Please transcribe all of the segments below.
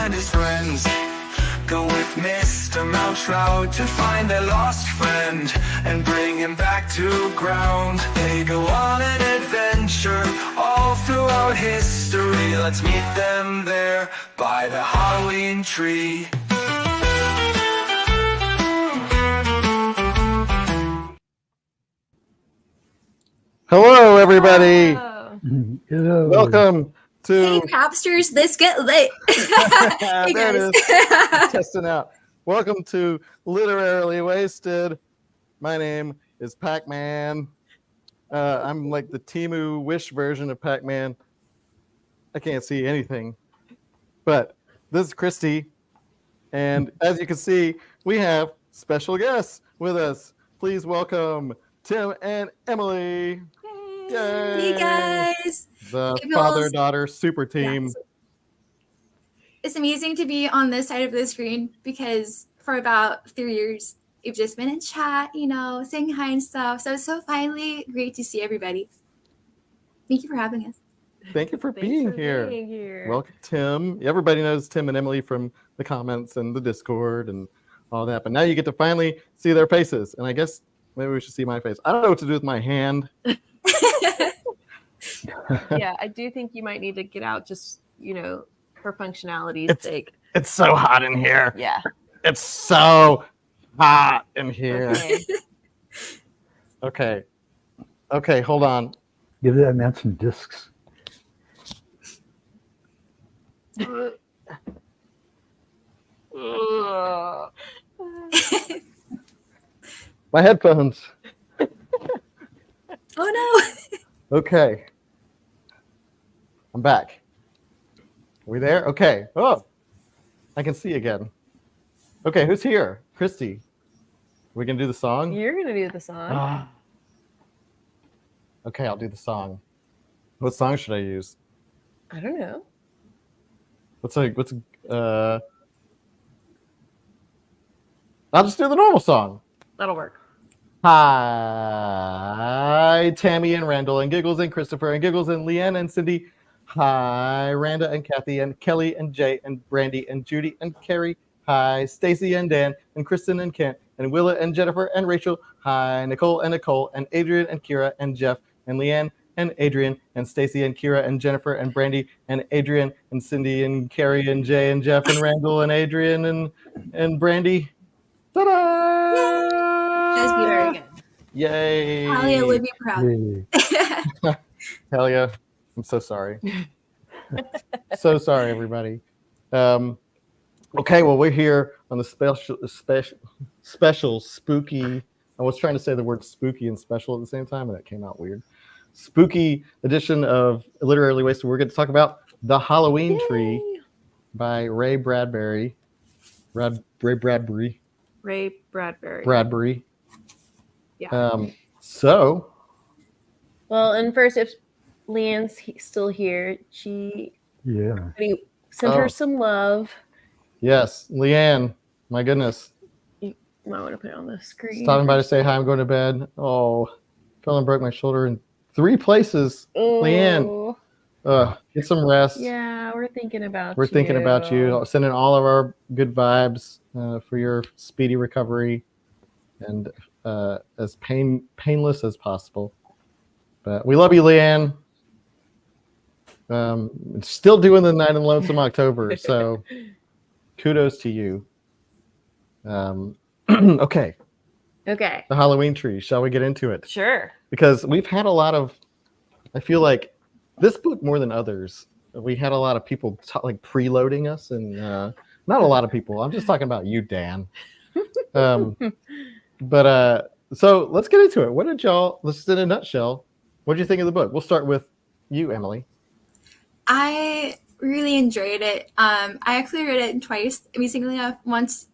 and his friends go with Mr. Mousetrout to find their lost friend and bring him back to ground. They go on an adventure all throughout history. Let's meet them there by the Halloween tree. Hello, everybody. Hello. Welcome to. Hey, Crapsters, let's get lit. Hey, There guys. it is. Testing out. Welcome to Literally Wasted. My name is Pac-Man. I'm like the Temu Wish version of Pac-Man. I can't see anything. But this is Christy. And as you can see, we have special guests with us. Please welcome Tim and Emily. Yay. Hey, guys. The It feels- father-daughter super team. Yes. It's amazing to be on this side of the screen because for about 3 years, we've just been in chat, saying hi and stuff. So it's so finally great to see everybody. Thank you for having us. Thank you for Thanks being for here. being here. Welcome, Tim. Everybody knows Tim and Emily from the comments and the Discord and all that. But now you get to finally see their faces. And I guess maybe we should see my face. I don't know what to do with my hand. Yeah, I do think you might need to get out just, for functionality's sake. It's so hot in here. Yeah. It's so hot in here. Okay. Okay, hold on. Give that man some discs. My headphones. Oh, no. Okay. I'm back. Are we there? Okay. Oh, I can see again. Okay, who's here? Christy. We can do the song? You're going to do the song. Okay, I'll do the song. What song should I use? I don't know. I'll just do the normal song. That'll work. Hi, Tammy and Randall and Giggles and Christopher and Giggles and Leanne and Cindy. Hi, Randa and Kathy and Kelly and Jay and Brandy and Judy and Carrie. Hi, Stacy and Dan and Kristen and Kent and Willa and Jennifer and Rachel. Hi, Nicole and Adrian and Kira and Jeff and Leanne and Adrian and Stacy and Kira and Jennifer and Brandy and Adrian and Cindy and Carrie and Jay and Jeff and Randall and Adrian and Brandy. Ta-da! Guys, be very good. Yay! Talia would be proud. Yay. Hell yeah. I'm so sorry. So sorry, everybody. Okay, well, we're here on the special spooky. I was trying to say the word spooky and special at the same time, and that came out weird. Spooky edition of Literally Wasted. We're going to talk about The Halloween Tree by Ray Bradbury. Ray Bradbury. Ray Bradbury. Bradbury. Yeah. Well, and first, if Leanne's still here, send her some love. Yes, Leanne. My goodness. You might want to put it on the screen. Stopping by to say hi. I'm going to bed. Oh, fell and broke my shoulder in 3 places. Oh. Leanne, get some rest. Yeah, we're thinking about We're thinking about you. Sending all of our good vibes for your speedy recovery and as painless as possible. But we love you, Leanne. Still doing the Night in Lonesome October, so kudos to you. Okay. Okay. The Halloween tree. Shall we get into it? Sure. Because we've had a lot of, I feel like this book more than others, we had a lot of people preloading us, and not a lot of people. I'm just talking about you, Dan. So let's get into it. Let's in a nutshell, what did you think of the book? We'll start with you, Emily. I really enjoyed it. I actually read it twice, amazingly enough, once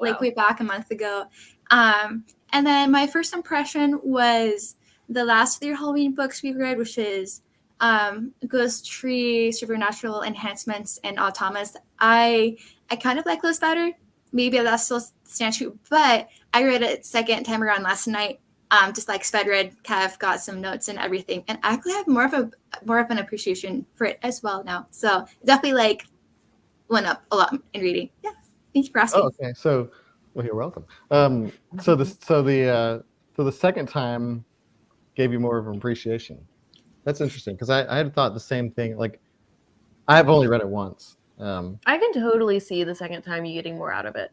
way back a month ago. And then my first impression was the last 3 Halloween books we've read, which is Ghost Tree, Supernatural Enhancements, and Automas. I kind of like those better. Maybe that's still stands true, but I read it second time around last night. Just like sped read, Kev got some notes and everything, and I actually have more of an appreciation for it as well now. So definitely went up a lot in reading. Yeah, thank you for asking. Oh, okay. So, well, you're welcome. So the second time gave you more of an appreciation. That's interesting because I had thought the same thing. Like, I've only read it once. I can totally see the second time you getting more out of it.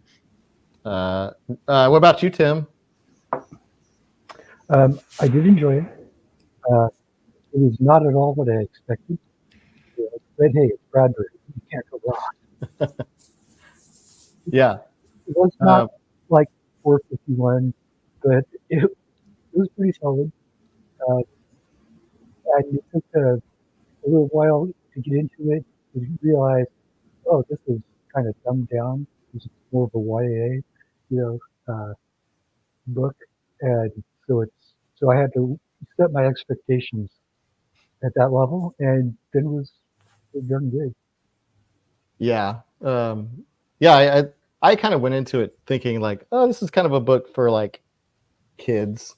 What about you, Tim? I did enjoy it. It was not at all what I expected. But hey, it's Bradbury. You can't go wrong. Yeah. It was not like 451, but it was pretty solid. And it took a little while to get into it to realize, oh, this is kind of dumbed down. This is more of a YA, book, and so I had to set my expectations at that level, and then it was darn good. Yeah. I kind of went into it thinking like, oh, this is kind of a book for like kids.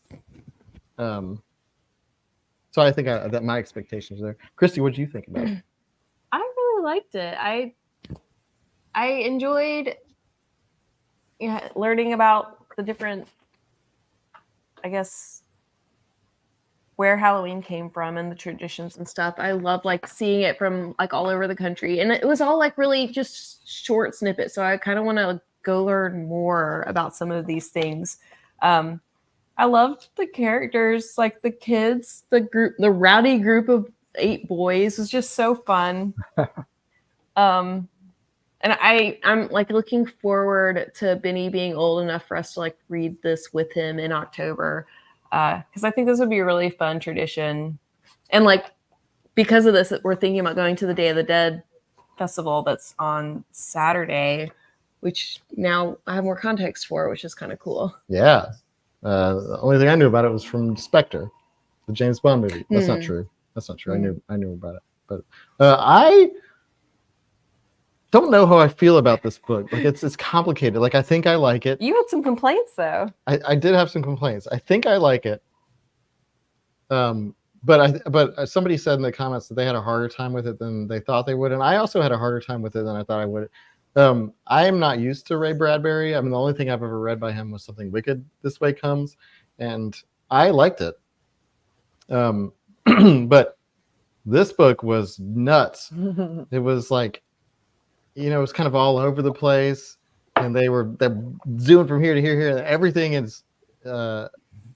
So I think that my expectations there. Christy, what did you think about it? I really liked it. I enjoyed learning about the different, I guess, where Halloween came from and the traditions and stuff. I love like seeing it from like all over the country, and it was all like really just short snippets. So I kind of want to go learn more about some of these things. I loved the characters, like the kids, the rowdy group of 8 boys was just so fun. And I'm like looking forward to Benny being old enough for us to like read this with him in October. Because I think this would be a really fun tradition. And like because of this, we're thinking about going to the Day of the Dead festival that's on Saturday, which now I have more context for, which is kind of cool. Yeah. The only thing I knew about it was from Spectre, the James Bond movie. That's not true. That's not true. I knew about it, but I don't know how I feel about this book. Like it's complicated. Like I think I like it. You had some complaints though. I did have some complaints. I think I like it. But somebody said in the comments that they had a harder time with it than they thought they would, and I also had a harder time with it than I thought I would. I am not used to Ray Bradbury. I mean, the only thing I've ever read by him was Something Wicked This Way Comes, and I liked it. But this book was nuts. It was like, it was kind of all over the place, and they're zooming from here to here, and everything is, and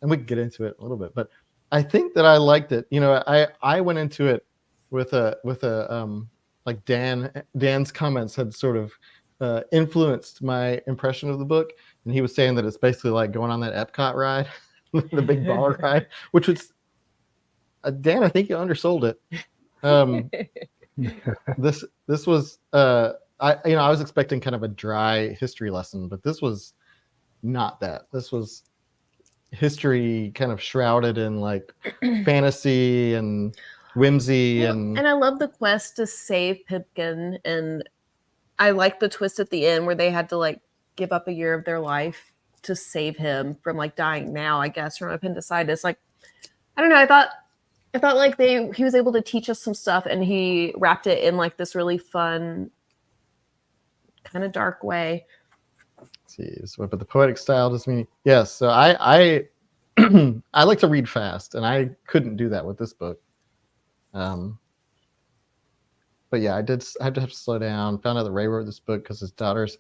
we can get into it a little bit, but I think that I liked it. I went into it with a like Dan's comments had sort of influenced my impression of the book, and he was saying that it's basically like going on that Epcot ride, the big baller ride, which was Dan, I think you undersold it. This was I was expecting kind of a dry history lesson, but this was not that. This was history kind of shrouded in like fantasy and whimsy. And I love the quest to save Pipkin, and I like the twist at the end where they had to like give up a year of their life to save him from like dying now, I guess, from appendicitis. Like, I don't know, I thought like he was able to teach us some stuff, and he wrapped it in like this really fun kind of dark way. Jeez, but the poetic style doesn't mean yes. So I I like to read fast, and I couldn't do that with this book. But yeah, I had to have to slow down. Found out that Ray wrote this book because his daughters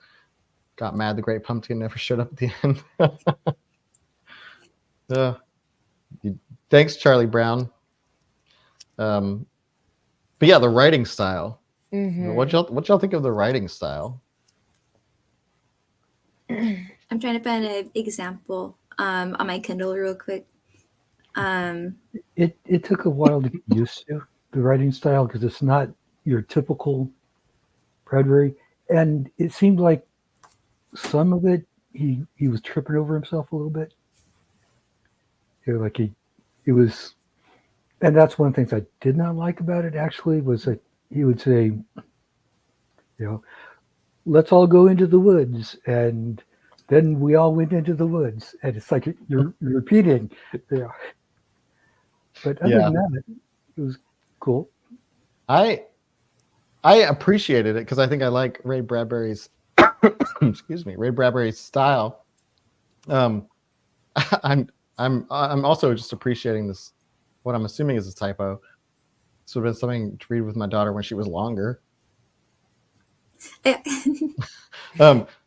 got mad the Great Pumpkin never showed up at the end. Thanks, Charlie Brown. But yeah, the writing style. Mm-hmm. What y'all think of the writing style? I'm trying to find an example on my Kindle real quick. It took a while to get used to the writing style because it's not your typical Bradbury, and it seemed like some of it he was tripping over himself a little bit. Like it was, and that's one of the things I did not like about it. Actually, was that he would say, let's all go into the woods, and then we all went into the woods, and it's like you're repeating. But other than that, it was cool. I I appreciated it because I think I like Ray Bradbury's excuse me, Ray Bradbury's style. I'm also just appreciating this. What I'm assuming is a typo. This would have been something to read with my daughter when she was longer. Yeah.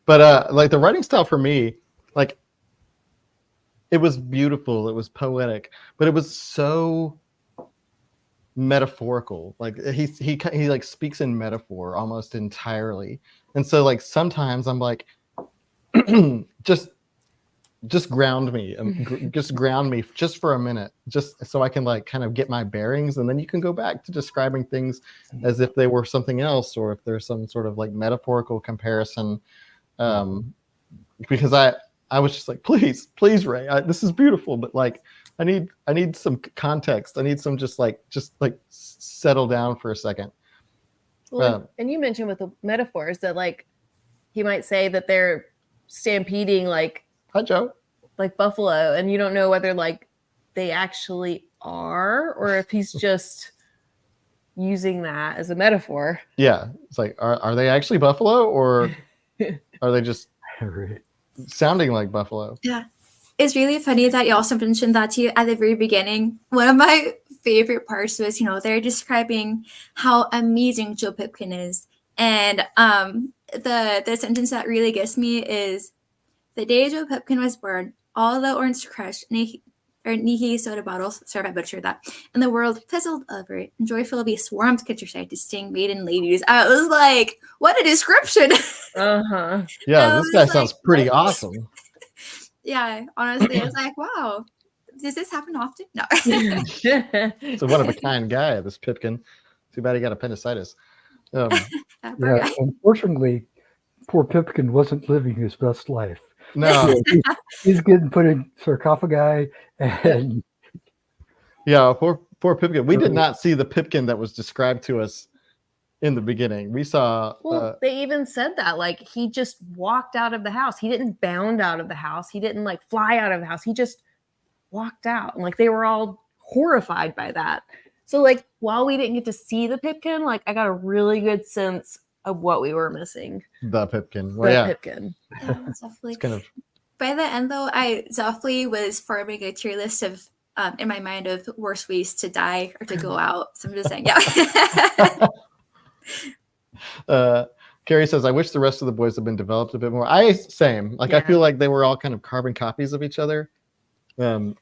But like the writing style for me, like it was beautiful, it was poetic, but it was so metaphorical. Like he like speaks in metaphor almost entirely, and so like sometimes I'm like, just ground me, just ground me just for a minute, just so I can like kind of get my bearings, and then you can go back to describing things as if they were something else, or if there's some sort of like metaphorical comparison. Because I was just like, please Ray, this is beautiful, but like I need some context. I need some just like settle down for a second. Well, and you mentioned with the metaphors that like he might say that they're stampeding like hi Joe, like buffalo, and you don't know whether like they actually are or if he's just using that as a metaphor. Yeah, it's like are they actually buffalo, or are they just sounding like buffalo? Yeah. It's really funny that you also mentioned that to you at the very beginning. One of my favorite parts was, they're describing how amazing Joe Pipkin is. And the sentence that really gets me is, the day Joe Pipkin was born, all the Orange Crush Nihi soda bottles, sorry if I butchered that, and the world fizzled over it, and joyfully swarmed countryside to sting maiden ladies. I was like, what a description. Yeah, this guy sounds pretty awesome. Yeah, honestly, I was like, wow, does this happen often? No. It's a one-of-a-kind guy, this Pipkin. Too bad he got appendicitis. Yeah, unfortunately, poor Pipkin wasn't living his best life. No. He's getting put in sarcophagi, and yeah, poor Pipkin. We did not see the Pipkin that was described to us in the beginning. We saw they even said that like he just walked out of the house. He didn't bound out of the house. He didn't like fly out of the house. He just walked out, and like they were all horrified by that. So like while we didn't get to see the Pipkin, like I got a really good sense of what we were missing. The Pipkin. Well, Pipkin. Yeah, definitely. Kind of. By the end, though, I definitely was forming a tier list of, in my mind, of worst ways to die or to go out. So I'm just saying, yeah. Carrie says, I wish the rest of the boys had been developed a bit more. Same. Like, I feel like they were all kind of carbon copies of each other, to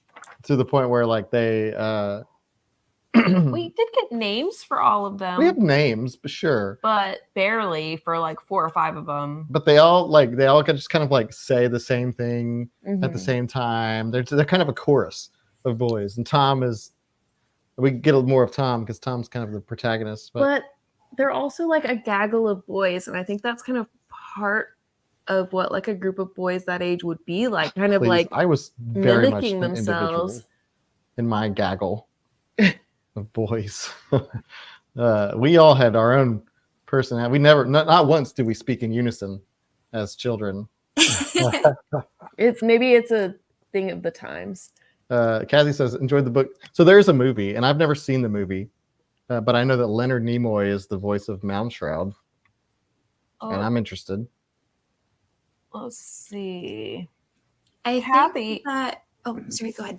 the point where, like, they... we did get names for all of them. We have names, but sure. But barely for, like, 4 or 5 of them. But they all just kind of, like, say the same thing at the same time. They're kind of a chorus of boys. And Tom is... We get more of Tom, because Tom's kind of the protagonist. But they're also like a gaggle of boys, and I think that's kind of part of what like a group of boys that age would be like, kind of like I was very much mimicking themselves in my gaggle of boys. We all had our own personality. We never, not once did we speak in unison as children. Maybe it's a thing of the times. Kathy says, enjoyed the book. So there's a movie, and I've never seen the movie. But I know that Leonard Nimoy is the voice of Moundshroud, and I'm interested. Let's see. Kathy. Sorry, go ahead.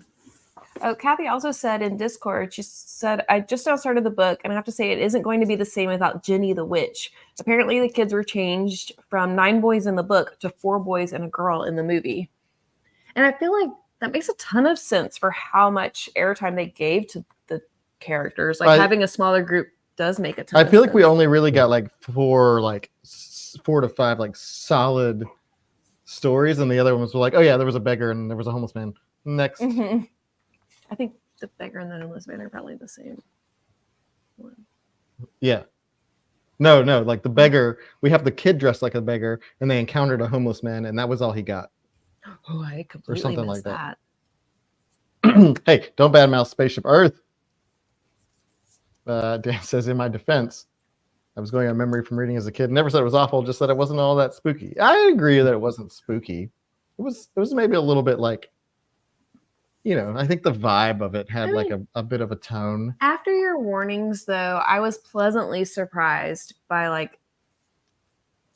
Oh, Kathy also said in Discord, she said, I just now started the book, and I have to say it isn't going to be the same without Ginny the Witch. Apparently the kids were changed from 9 boys in the book to 4 boys and a girl in the movie. And I feel like that makes a ton of sense for how much airtime they gave to the characters. Like having a smaller group does make a ton of sense. I feel like we only really got like 4 to 5 like solid stories, and the other ones were like, oh yeah, there was a beggar and there was a homeless man. Next. I think the beggar and the homeless man are probably the same one. Yeah. No, like the beggar, we have the kid dressed like a beggar, and they encountered a homeless man, and that was all he got. Oh, I completely or something missed like that. Hey, don't badmouth Spaceship Earth. Dan says, in my defense, I was going on memory from reading as a kid. Never said it was awful, just said it wasn't all that spooky. I agree that it wasn't spooky. It was maybe a little bit like, I think the vibe of it had like a bit of a tone. After you're warnings, though, I was pleasantly surprised by like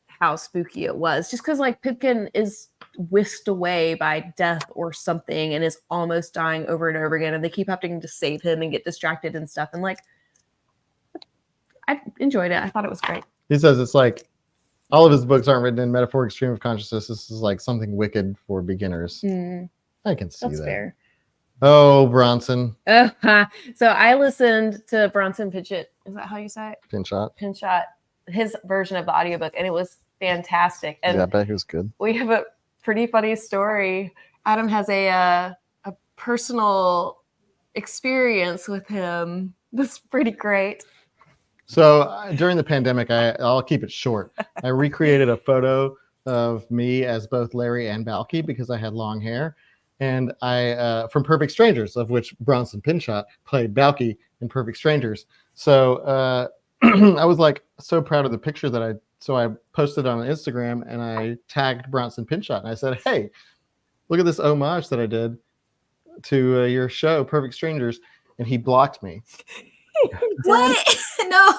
how spooky it was. Just because like Pipkin is whisked away by death or something and is almost dying over and over again, and they keep having to save him and get distracted and stuff. And like, I enjoyed it. I thought it was great. He says it's like all of his books aren't written in metaphoric stream of consciousness. This is like something wicked for beginners. I can see That's that. fair. Oh, Bronson. So I listened to Bronson Pinchot. Is that how you say it? Pinchot. His version of the audiobook, and it was fantastic. And yeah, I bet he was good. we have a pretty funny story. Adam has a personal experience with him. That's pretty great. So during the pandemic, I'll keep it short. I recreated a photo of me as both Larry and Balky because I had long hair. And I, from Perfect Strangers, of which Bronson Pinchot played Balky in Perfect Strangers. So I was like so proud of the picture that I posted on Instagram and I tagged Bronson Pinchot and I said, hey, look at this homage that I did to your show, Perfect Strangers. And he blocked me. What? No.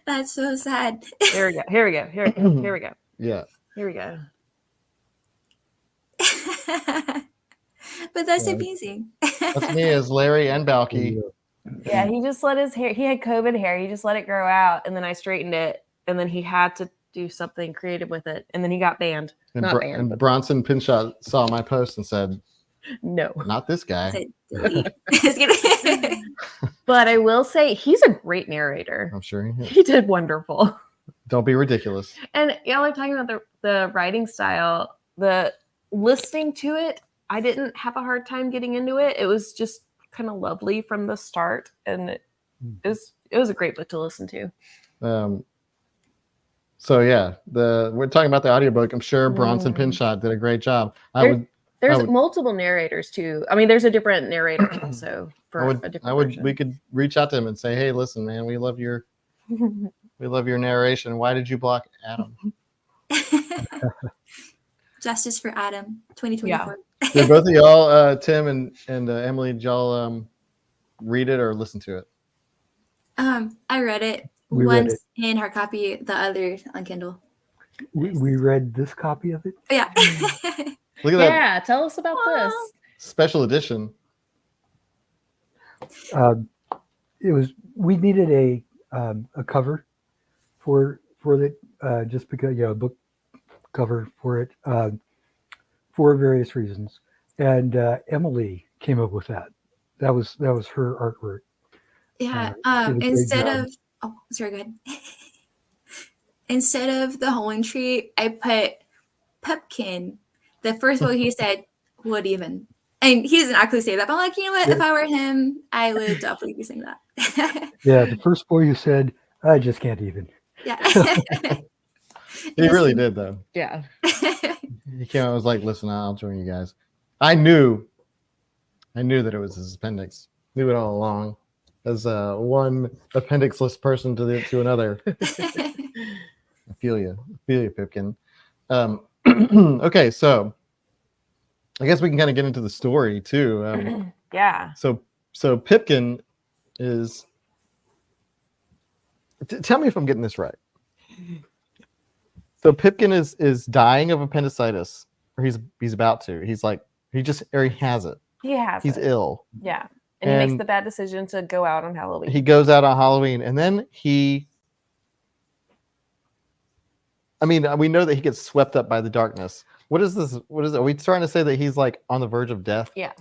That's so sad. Here we go. Yeah. Here we go. But that's amazing. That's me as Larry and Balky. Yeah, he just let his hair, he had COVID hair. He just let it grow out and then I straightened it. And then he had to do something creative with it. And then he got banned. And, Not banned. and But Bronson Pinchot saw my post and said, no. not this guy. Just kidding. But I will say he's a great narrator. I'm sure he is. He did wonderful. Don't be ridiculous. And y'all are talking about the writing style. The listening to it, I didn't have a hard time getting into it. It was just kind of lovely from the start. And it was a great book to listen to. So yeah, we're talking about the audiobook. I'm sure Bronson Pinchot did a great job. There's multiple narrators too. I mean, there's a different narrator also for a different version. We could reach out to him and say, hey, listen, man, we love your narration. Why did you block Adam? Justice for Adam 2024. Yeah. Did both of y'all, Tim and Emily, did y'all read it or listen to it? I read it We once read in hard copy, the other on Kindle. We read this copy of it. Yeah. Look at that Yeah, tell us about this. special edition. We needed a cover for it, just because a book cover for it, for various reasons. And Emily came up with that. That was her artwork. Yeah. She did a great Instead job. of sorry, go ahead. Instead of the Halloween tree, I put Pupkin. The first one he said, "What even?" And he doesn't actually say that, but I'm like, you know what? If I were him, I would definitely be saying that. Yeah, the first boy who said, "I just can't even." Yeah. He really did, though. Yeah. He came out and was like, listen, I'll join you guys. I knew that it was his appendix. Knew it all along. As one appendixless person to another. I feel you, Pipkin. Okay, so I guess we can kind of get into the story too. Yeah. So Pipkin is. Tell me if I'm getting this right. So Pipkin is dying of appendicitis, or he's about to. He's like he has it. He has He's it. ill. Yeah. And he makes the bad decision to go out on Halloween. He goes out on Halloween, and then we know that he gets swept up by the darkness. What is this? What is it? Are we trying to say that he's like on the verge of death? Yeah.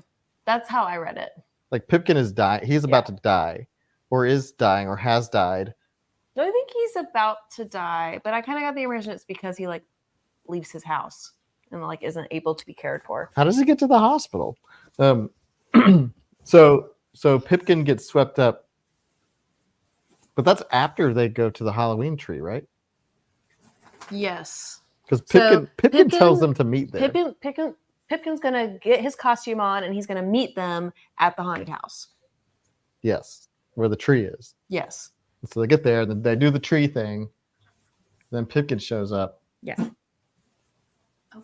That's how I read it. Like Pipkin is dying. He's about to die, or is dying, or has died. No, I think he's about to die, but I kind of got the impression it's because he like leaves his house and like isn't able to be cared for. How does he get to the hospital? So Pipkin gets swept up, but that's after they go to the Halloween tree, right? Yes. Because Pipkin tells them to meet there. Pipkin's gonna get his costume on and he's gonna meet them at the haunted house. Yes, where the tree is. Yes. So they get there, then they do the tree thing. Then Pipkin shows up. Yeah.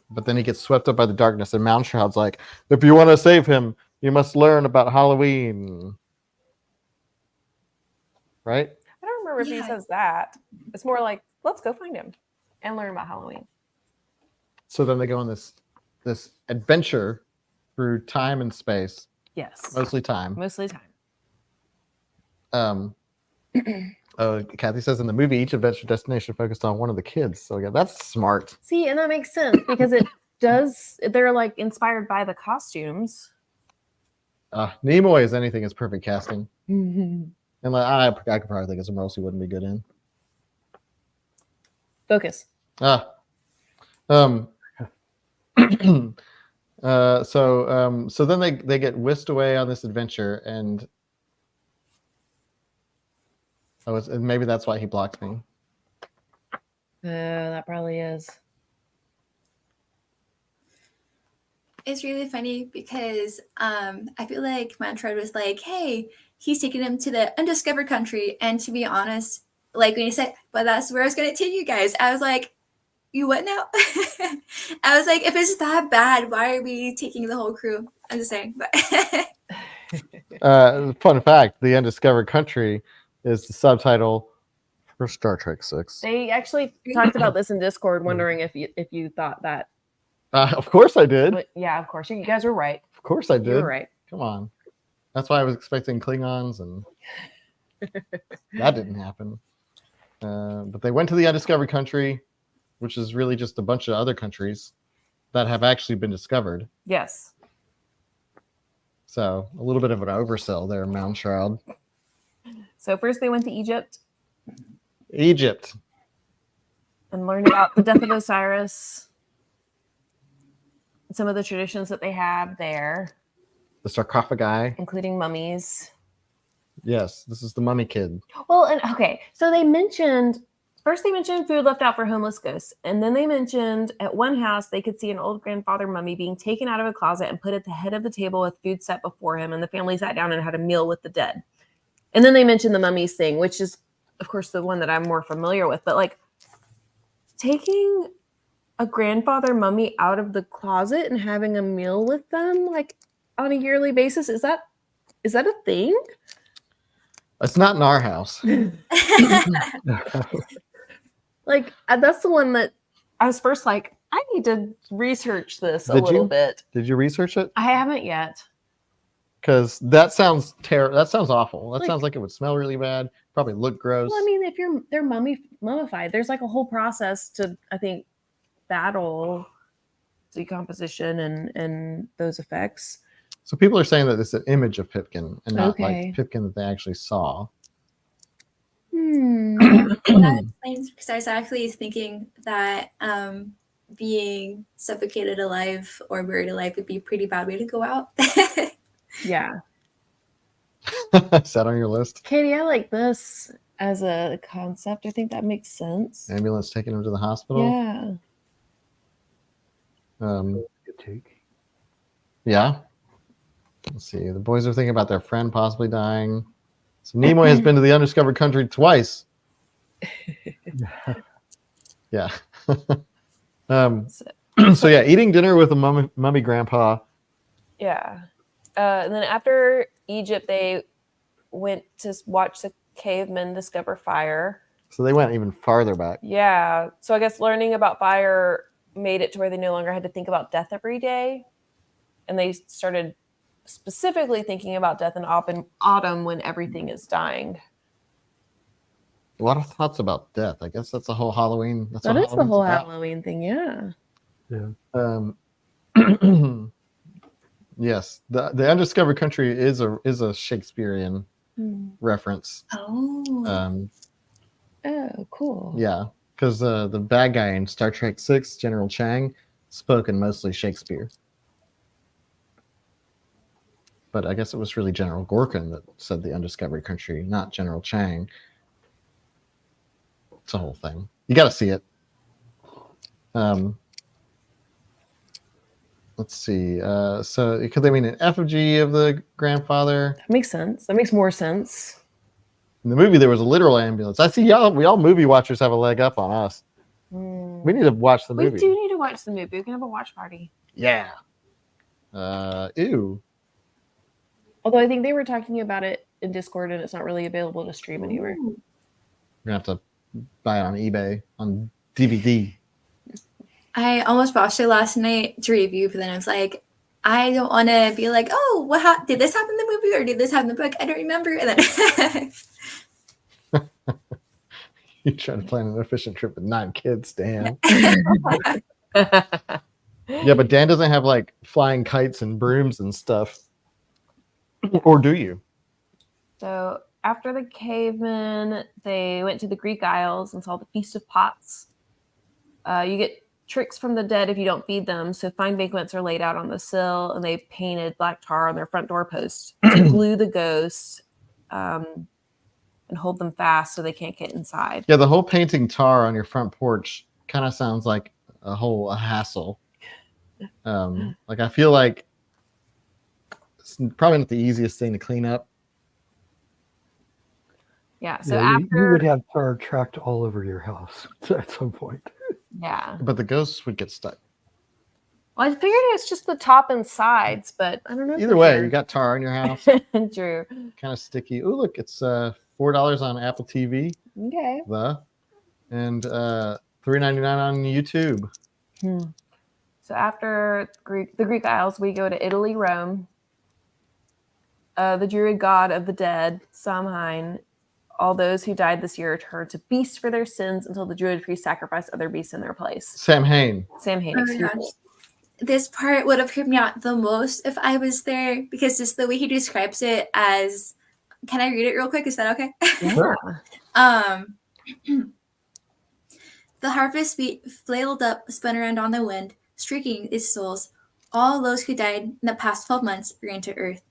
But then he gets swept up by the darkness, and Moundshroud's like, if you want to save him, You must learn about Halloween. Right? I don't remember if he Yeah. says that. It's more like, let's go find him and learn about Halloween. So then they go on this adventure through time and space, Yes. mostly time. Mostly time. Kathy says in the movie, each adventure destination focused on one of the kids. So yeah, that's smart. See, and that makes sense because it does. They're like inspired by the costumes. Nimoy as anything is perfect casting. And like, I could probably think of some else he wouldn't be good in. Focus. So then they get whisked away on this adventure, and maybe that's why he blocked me. That probably is. It's really funny because I feel like Manfred was like, hey, he's taking him to the undiscovered country. And to be honest, like when he said, but that's where I was going to take you guys, I was like, you what now? I was like, if it's that bad, why are we taking the whole crew? I'm just saying. But Fun fact, the undiscovered country is the subtitle for Star Trek 6. They actually talked about this in Discord, wondering if you thought that. Of course I did. But yeah, of course. You guys were right. Of course I did. You were right. Come on. That's why I was expecting Klingons, and that didn't happen. But they went to the undiscovered country, which is really just a bunch of other countries that have actually been discovered. Yes. So a little bit of an oversell there, Moundshroud. So first they went to Egypt Egypt. and learned about the death of Osiris, some of the traditions that they have there, The sarcophagi. including mummies. Yes, this is the mummy kid. Well, and okay, so they mentioned food left out for homeless ghosts, and then they mentioned at one house they could see an old grandfather mummy being taken out of a closet and put at the head of the table with food set before him, and the family sat down and had a meal with the dead. And then they mentioned the mummies thing, which is, of course, the one that I'm more familiar with. But like taking a grandfather mummy out of the closet and having a meal with them, like on a yearly basis, is that a thing? It's not in our house. Like that's the one that I was first like, I need to research this a little bit. Did you research it? I haven't yet. Because that sounds terrible. That sounds awful. That Like- sounds like it would smell really bad. Probably look gross. Well, I mean, if they're mummified, there's like a whole process to, I think, battle decomposition and those effects. So people are saying that it's an image of Pipkin and not Okay. like Pipkin that they actually saw. that explains because I was actually thinking that being suffocated alive or buried alive would be a pretty bad way to go out. Yeah. Is that on your list? Katie, I like this as a concept. I think that makes sense. Ambulance taking him to the hospital. Yeah. Good take. Yeah. Let's see. The boys are thinking about their friend possibly dying. So Nimoy has been to the undiscovered country twice. Yeah. So yeah, eating dinner with a mummy grandpa. Yeah. And then after Egypt, they went to watch the cavemen discover fire. So they went even farther back. Yeah. So I guess learning about fire made it to where they no longer had to think about death every day. And they started specifically thinking about death in autumn when everything is dying. A lot of thoughts about death. I guess that's the whole Halloween. That's That what is the whole Halloween's about. Halloween thing. Yeah. Yes, the undiscovered country is a Shakespearean reference. Oh. Oh, cool. Yeah, because the bad guy in Star Trek 6, General Chang, spoke in mostly Shakespeare. But I guess it was really General Gorkin that said the undiscovered country, not General Chang. It's a whole thing. You got to see it. Let's see. So could they mean an effigy of the grandfather? That makes sense. That makes more sense. In the movie, there was a literal ambulance. I see y'all. We all movie watchers have a leg up on us. We need to watch the We movie. do need to watch the movie. We can have a watch party. Yeah. Ew. Although I think they were talking about it in Discord and it's not really available to stream anywhere. You're gonna have to buy it on eBay on DVD. I almost watched it last night to review, but then I was like, I don't want to be like, oh, did this happen in the movie or did this happen in the book? I don't remember. And then You're trying to plan an efficient trip with 9 kids, Dan. Yeah, but Dan doesn't have like flying kites and brooms and stuff. Or do you? So after the cavemen, they went to the Greek Isles and saw the Feast of Pots. You get tricks from the dead if you don't feed them. So fine banquets are laid out on the sill, and they painted black tar on their front doorposts to glue the ghosts and hold them fast so they can't get inside. Yeah, the whole painting tar on your front porch kind of sounds like a hassle. Like I feel like it's probably not the easiest thing to clean up. Yeah. So Yeah, you after, would have tar tracked all over your house at some point. yeah. But the ghosts would get stuck. Well, I figured it's just the top and sides, but I don't know. Either way, you got tar in your house, True. kind of sticky. Oh, look, it's $4 on Apple TV, Okay. and $3.99 on YouTube. So after the Greek Isles, we go to Italy, Rome. The druid god of the dead, Samhain, all those who died this year turned to beasts for their sins until the druid priest sacrificed other beasts in their place. Samhain. Samhain, Oh my excuse gosh. me. This part would have creeped me out the most if I was there, because just the way he describes it as, can I read it real quick? Is that okay? Yeah. The harvest wheat flailed up, spun around on the wind, streaking its souls. All those who died in the past 12 months ran to earth,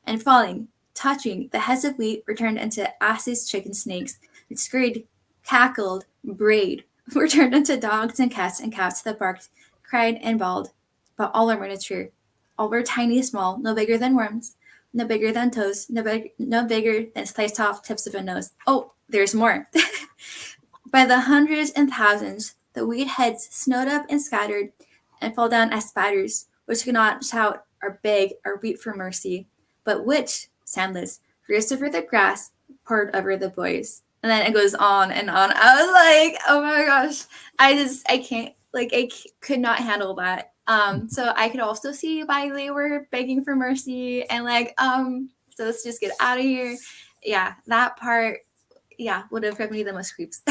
and falling, touching the heads of wheat, were turned into asses, chicken, snakes, that scurried, cackled, brayed, were turned into dogs and cats that barked, cried, and bawled. But all are miniature. All were tiny, small, no bigger than worms, no bigger than toes, no bigger than sliced off tips of a nose. Oh, there's more. By the hundreds and thousands, the wheat heads snowed up and scattered and fell down as spatters, which could not shout or beg or weep for mercy, but which, soundless, raced over the grass, poured over the boys. And then it goes on and on. I was like, oh my gosh, I can't, could not handle that. So I could also see why they were begging for mercy and so let's just get out of here. Yeah, that part, would have given me the most creeps.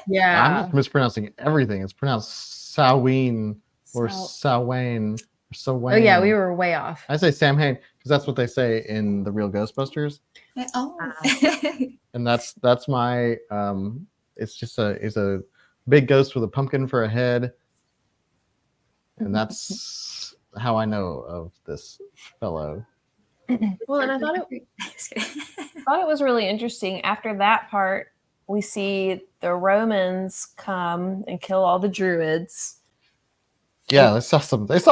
Yeah. I'm not mispronouncing everything. It's pronounced Samhain or Samhain or Samhain. Oh yeah, we were way off. I say Samhain because that's what they say in the real Ghostbusters. Oh. And that's my it's a big ghost with a pumpkin for a head. And that's how I know of this fellow. Well, and I thought it was really interesting. After that part, we see the Romans come and kill all the druids. Yeah, they saw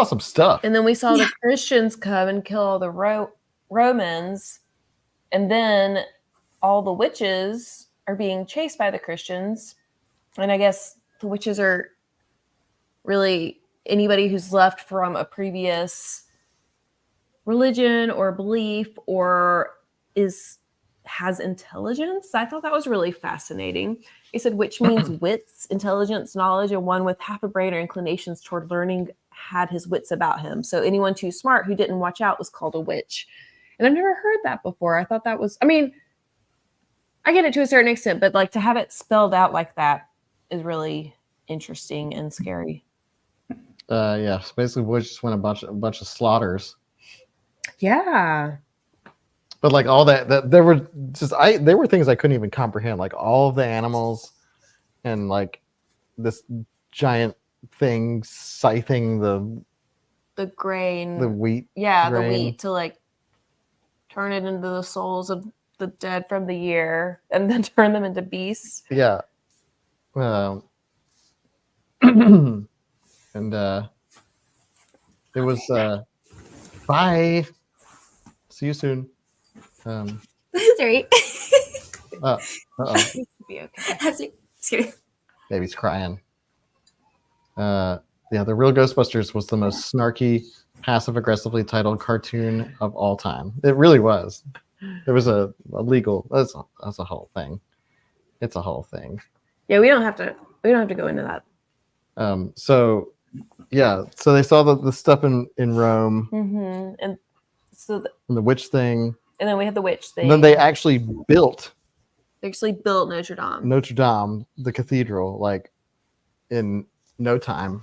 some stuff. And then we saw the Christians come and kill all the Romans. And then all the witches are being chased by the Christians. And I guess the witches are really anybody who's left from a previous religion or belief or has intelligence. I thought that was really fascinating. He said witch means wits, intelligence, knowledge, and one with half a brain or inclinations toward learning had his wits about him. So anyone too smart who didn't watch out was called a witch. And I've never heard that before. I thought that was, I mean, I get it to a certain extent, but to have it spelled out like that is really interesting and scary. Yeah, so basically we just went a bunch of slaughters. Yeah. But all that there were things I couldn't even comprehend, like all of the animals and this giant thing scything the grain, the wheat. Yeah, grain. The wheat to turn it into the souls of the dead from the year and then turn them into beasts. Yeah. And it was bye. See you soon. Sorry. Uh-oh. Be okay. That's it. Just kidding. Baby's crying. It Yeah, the Real Ghostbusters was the most snarky, passive-aggressively titled cartoon of all time. It really was. There was a legal. That's a whole thing. It's a whole thing. Yeah, we don't have to go into that. So they saw the stuff in Rome, And so and the witch thing, and then we had the witch thing. and then they actually built They actually built Notre Dame. Notre Dame, the cathedral, like in no time.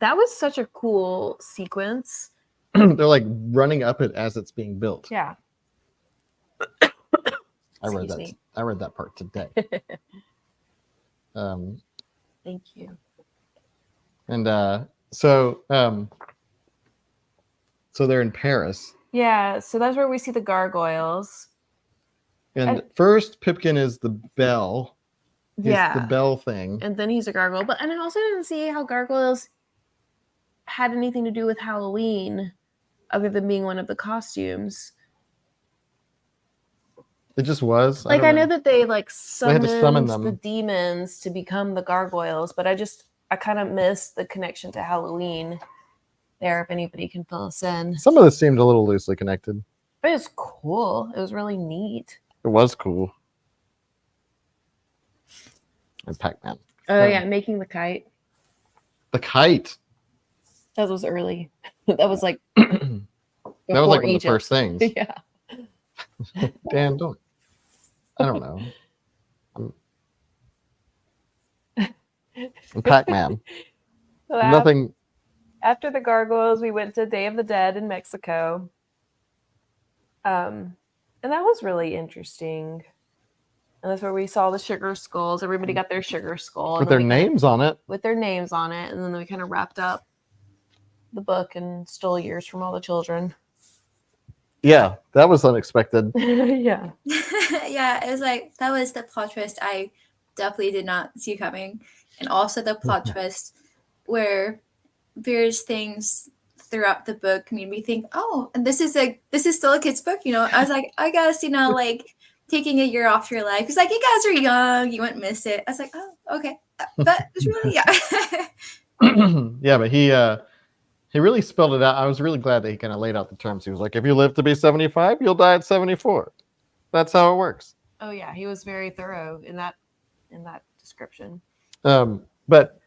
That was such a cool sequence. They're like running up it as it's being built. Yeah. I read Excuse that. me. I read that part today. Thank you. And so they're in Paris. Yeah, so that's where we see the gargoyles. And first Pipkin is the bell. He's Yeah. the bell thing. And then he's a gargoyle. And I also didn't see how gargoyles had anything to do with Halloween other than being one of the costumes. It just was. Like, I know that they like They had to summon summoned them. the demons to become the gargoyles, but I kind of missed the connection to Halloween there, if anybody can fill us in. Some of this seemed a little loosely connected. But it was cool. It was really neat. It was cool. And Pac-Man. Oh, yeah, making the kite. The kite. That was early. That was like That was before like one of the Egypt. first things. Yeah. Dan, don't. I don't know. I'm Pac-Man. So Nothing. After the gargoyles, we went to Day of the Dead in Mexico. And that was really interesting. And that's where we saw the sugar skulls. Everybody got their sugar skull. With their names on it. With their names on it. And then we kind of wrapped up the book and stole years from all the children. Yeah, that was unexpected. Yeah. Yeah, it was like that was the plot twist I definitely did not see coming. And also the plot twist where various things throughout the book made me think, oh, and this is still a kid's book, you know. I was like, I guess, you know, like taking a year off your life. It's like, you guys are young, you wouldn't miss it. I was like, oh, okay. But it's really, yeah. Yeah, but he really spelled it out. I was really glad that he kind of laid out the terms. He was like, if you live to be 75, you'll die at 74. That's how it works. Oh yeah, he was very thorough in that description. But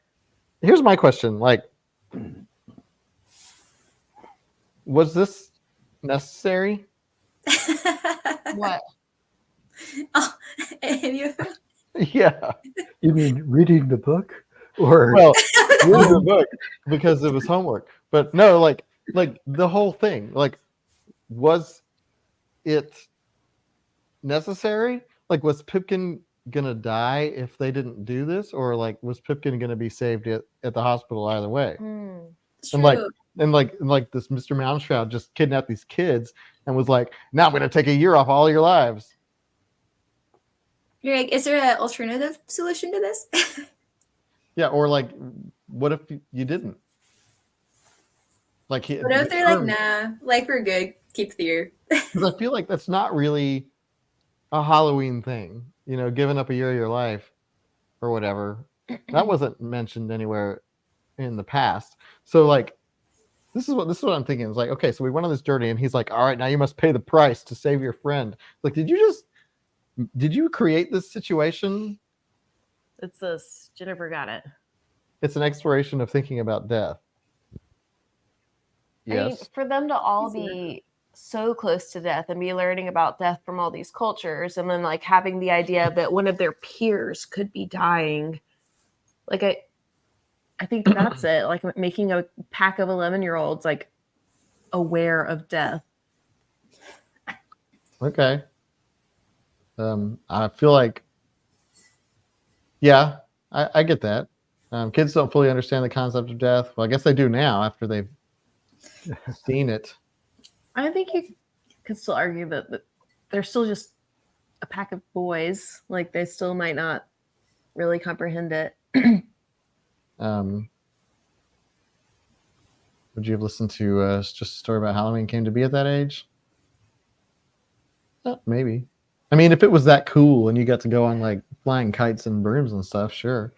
here's my question. Like, was this necessary? What? Oh, any of them? Yeah. You mean reading the book, or Well, reading the book because it was homework. But no, like the whole thing. Like, was it necessary? Like, was Pipkin gonna die if they didn't do this, or like was Pipkin gonna be saved at the hospital either way? It's And true. like this Mr. Moundstroud just kidnapped these kids and was like, now I'm gonna take a year off all your lives. You're like, is there an alternative solution to this? Yeah, or like, what if you didn't? Like, What if they're like, nah, like we're good, keep the year. because I feel like that's not really a Halloween thing, you know, giving up a year of your life or whatever. That wasn't mentioned anywhere in the past. So like, this is what I'm thinking. It's like, okay, so we went on this journey, and he's like, all right, now you must pay the price to save your friend. Like, did you create this situation? It's this. Jennifer got it. It's an exploration of thinking about death. I mean, Yes. for them to all be so close to death and be learning about death from all these cultures, and then like having the idea that one of their peers could be dying, like I think that's it. Like making a pack of 11-year-olds like aware of death. Okay. I feel like, yeah, I get that. Kids don't fully understand the concept of death. Well, I guess they do now after they've seen it. I think you could still argue that they're still just a pack of boys. Like they still might not really comprehend it. Would you have listened to just a story about Halloween came to be at that age? Maybe. I mean, if it was that cool and you got to go on like flying kites and brooms and stuff, sure.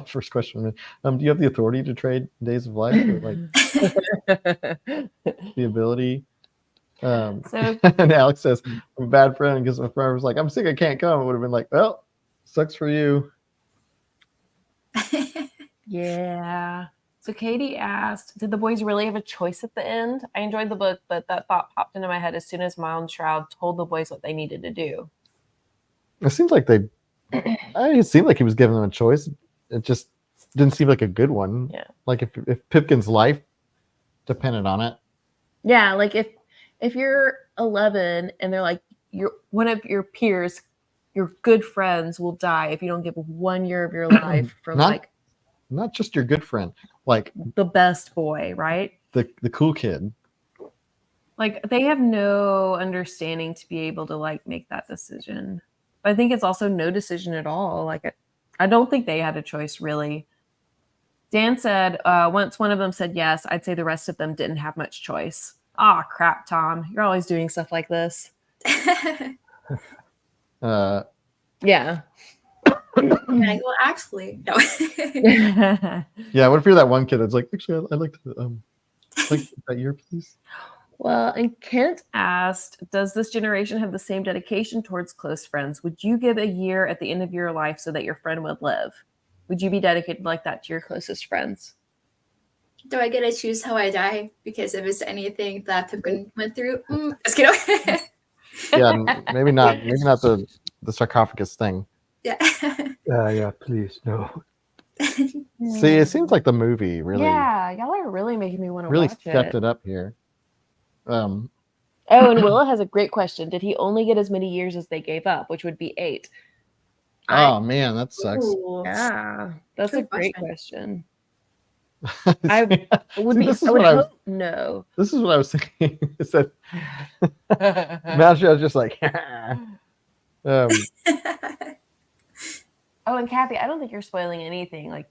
First question. Do you have the authority to trade days of life? Or like the ability? So And Alex says, I'm a bad friend because my friend was like, I'm sick, I can't come. It would have been like, well, sucks for you. yeah. So Katie asked, did the boys really have a choice at the end? I enjoyed the book, but that thought popped into my head as soon as Miles Shroud told the boys what they needed to do. It seems like it seemed like he was giving them a choice. It just didn't seem like a good one. Yeah. Like if Pipkin's life depended on it. Yeah, like if you're 11 and they're like, one of your peers, your good friends will die if you don't give 1 year of your life from not just your good friend, like the best boy, right? The cool kid. Like they have no understanding to be able to like make that decision. But I think it's also no decision at all. Like I don't think they had a choice really. Dan said once one of them said yes, I'd say the rest of them didn't have much choice. Ah, crap, Tom. You're always doing stuff like this. Yeah. Like, well, actually, no. Yeah, what if you're that one kid that's like, actually, I'd like to that year, please? Well, and Kent asked, does this generation have the same dedication towards close friends? Would you give a year at the end of your life so that your friend would live? Would you be dedicated like that to your closest friends? Do I get to choose how I die? Because if it's anything that Pipkin went through, just kidding. Yeah, maybe not the sarcophagus thing. Yeah. Yeah, please, no. See, it seems like the movie really. Yeah, y'all are really making me want to really watch stepped it up here. Oh, and Willa has a great question. Did he only get as many years as they gave up, which would be 8? Oh man, that sucks. Ooh. Yeah, that's a Good great question. question. I would hope no. This is what I was thinking. Is that imagine I was just like Oh, and Kathy, I don't think you're spoiling anything. Like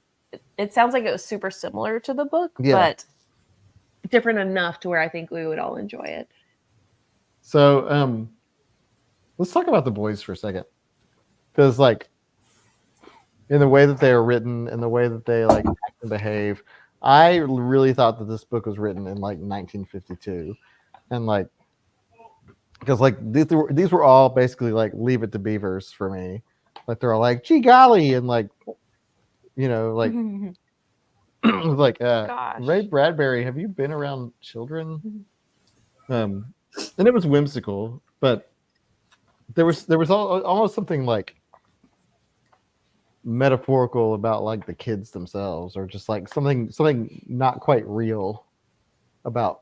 it sounds like it was super similar to the book, Yeah. but different enough to where I think we would all enjoy it. So let's talk about the boys for a second. Because like in the way that they are written and the way that they like act and behave, I really thought that this book was written in like 1952. And like because like these were all basically like Leave It to Beavers for me. Like they're all like, gee golly, and like, you know, like like Ray Bradbury, have you been around children? And it was whimsical, but there was almost something like metaphorical about like the kids themselves, or just like something not quite real about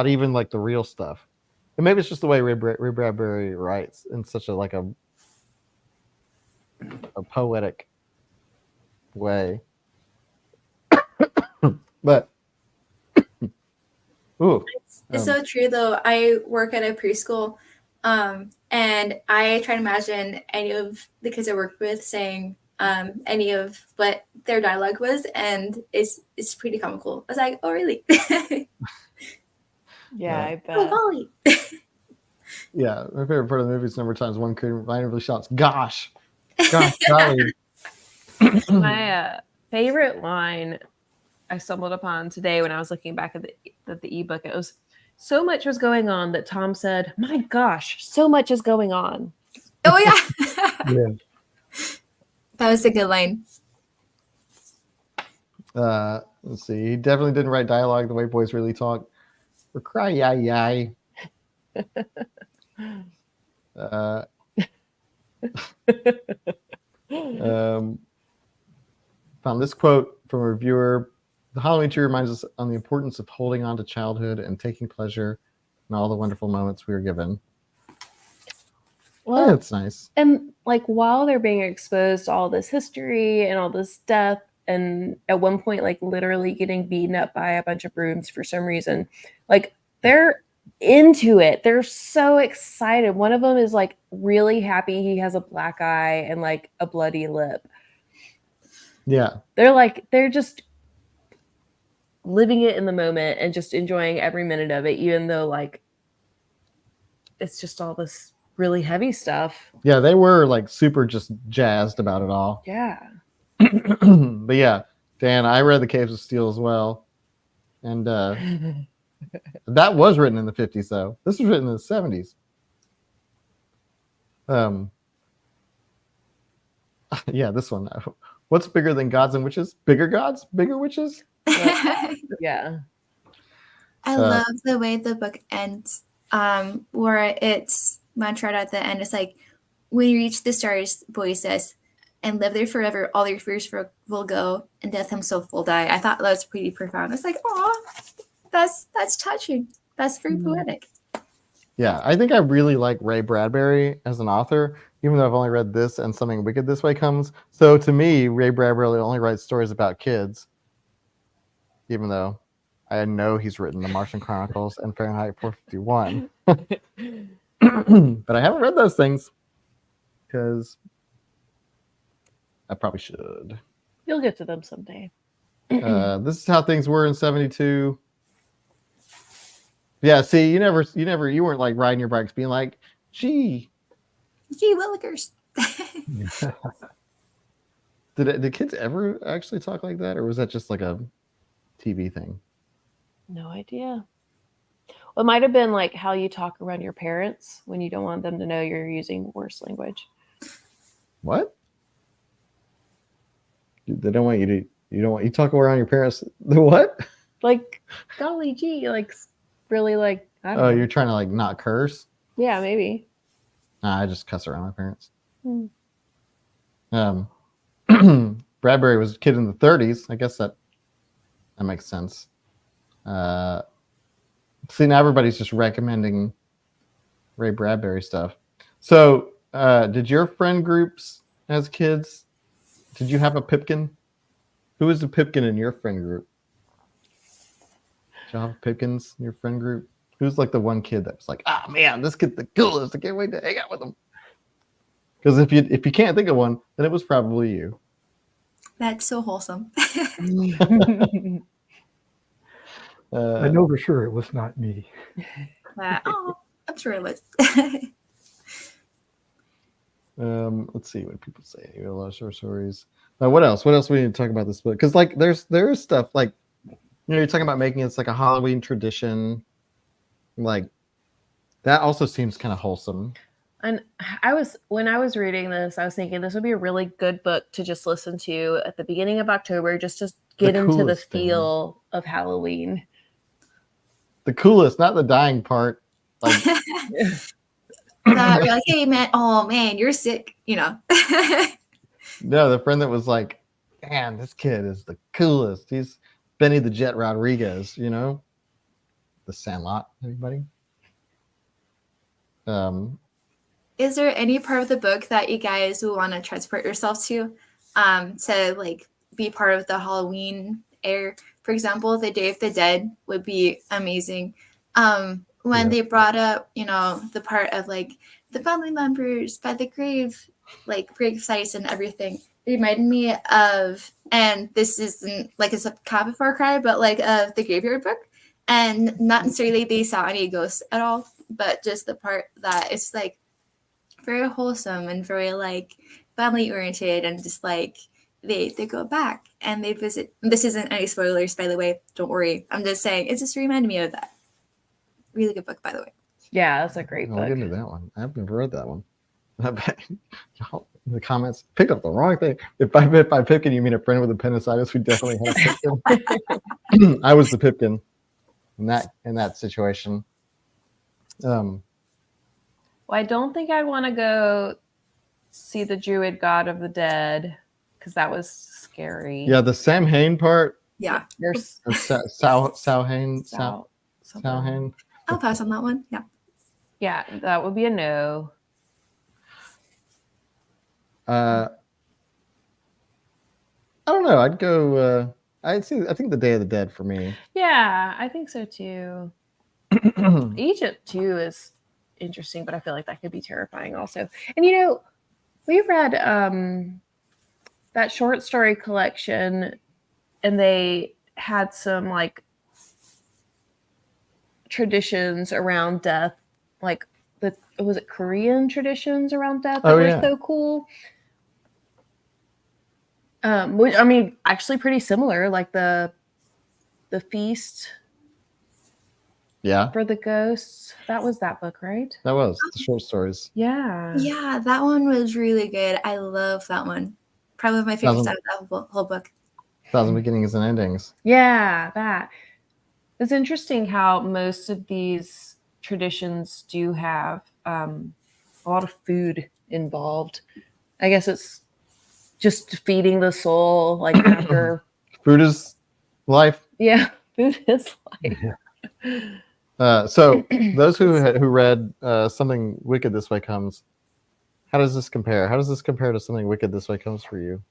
even like the real stuff. And maybe it's just the way Ray Bradbury writes in such a poetic way. But ooh, it's so true though. I work at a preschool, and I try to imagine any of the kids I work with saying any of what their dialogue was, and it's pretty comical. I was like, oh really? Yeah, I bet. Oh golly. Yeah, my favorite part of the movie is a number of times one kid randomly shouts, gosh, golly. My favorite line I stumbled upon today when I was looking back at the ebook, it was, so much was going on that Tom said, my gosh, so much is going on. Oh yeah. Yeah. That was a good line. Let's see. He definitely didn't write dialogue the way boys really talk. Or cry yay. Found this quote from a reviewer. The Halloween tree reminds us on the importance of holding on to childhood and taking pleasure in all the wonderful moments we are given. Well, that's nice. And like while they're being exposed to all this history and all this death, and at one point like literally getting beaten up by a bunch of brooms for some reason, like they're into it. They're so excited. One of them is like really happy he has a black eye and like a bloody lip. Yeah. They're just living it in the moment and just enjoying every minute of it, even though like it's just all this really heavy stuff. Yeah, they were like super just jazzed about it all. Yeah. But yeah, Dan, I read The Caves of Steel as well. And that was written in the 50s, though. This was written in the 70s. Yeah, this one. What's bigger than gods and witches? Bigger gods? Bigger witches? Yeah. I love the way the book ends, where it's mantra at the end. It's like, when you reach the stars, boy says, and live there forever, all your fears will go, and death himself will die. I thought that was pretty profound. It's like, oh, that's touching. That's very poetic. Yeah, I think I really like Ray Bradbury as an author, even though I've only read this and Something Wicked This Way Comes. So to me, Ray Bradbury only writes stories about kids, even though I know he's written The Martian Chronicles and Fahrenheit 451. But I haven't read those things because I probably should. You'll get to them someday. This is how things were in 72. Yeah, see, you weren't like riding your bikes being like, gee willikers. Did kids ever actually talk like that, or was that just like a TV thing? No idea. Well, it might have been like how you talk around your parents when you don't want them to know you're using worse language. What? They don't want you to. You don't want you talk around your parents. The what? Like, golly gee, like really like. I don't know. You're trying to like not curse. Yeah, maybe. Nah, I just cuss around my parents. Hmm. Bradbury was a kid in the 30s. I guess that makes sense. See, now everybody's just recommending Ray Bradbury stuff. So, did your friend groups as kids, did you have a Pipkin? Who was the Pipkin in your friend group? Did you have Pipkins in your friend group? Who's like the one kid that was like, man, this kid's the coolest. I can't wait to hang out with him. Because if you can't think of one, then it was probably you. That's so wholesome. I know for sure it was not me. Oh, I'm sure it was. Let's see what people say. You got a lot of short stories. What else? What else we need to talk about this book? Because like there is stuff like, you're talking about making it like a Halloween tradition. Like that also seems kind of wholesome. And when I was reading this, I was thinking this would be a really good book to just listen to at the beginning of October, just to get into the feel of Halloween. The coolest, not the dying part. Like, You're like, hey man, oh man, you're sick, No, the friend that was like, man, this kid is the coolest. He's Benny the Jet Rodriguez, The Sandlot. Anybody? Is there any part of the book that you guys would want to transport yourself to like be part of the Halloween air? For example, the Day of the Dead would be amazing. When they brought up, the part of like the family members by the grave sites and everything, it reminded me of, and this isn't like it's a kind of far cry, but like the Graveyard Book, and not necessarily they saw any ghosts at all, but just the part that it's like very wholesome and very like family oriented, and just like they go back and they visit. This isn't any spoilers, by the way, don't worry, I'm just saying it just reminded me of that. Really good book, by the way. Yeah, that's a great book. I'll get into that one. I've never read that one. Y'all in the comments picked up the wrong thing. If by Pipkin you mean a friend with appendicitis, we definitely have Pipkin. I was the Pipkin in that situation. Well, I don't think I'd want to go see the Druid God of the Dead because that was scary. Yeah, the Sam Hain part. Yeah. There's Samhain. I'll pass on that one. Yeah. Yeah, that would be a no. I don't know. I'd go. I think the Day of the Dead for me. Yeah, I think so too. Egypt too is interesting, but I feel like that could be terrifying also. And we read that short story collection, and they had some like traditions around death, like was it Korean traditions around death that were so cool. Which, I mean, actually pretty similar, like the feast Yeah, for the ghosts. That was that book, right? that was the short stories. Yeah. Yeah, that one was really good. I love that one. Probably my favorite Thousand- side of that whole book. Thousand Beginnings and Endings. Yeah, that. It's interesting how most of these traditions do have a lot of food involved. I guess it's just feeding the soul, like after. Food is life. Yeah, food is life. So those who read Something Wicked This Way Comes, how does this compare? How does this compare to Something Wicked This Way Comes for you?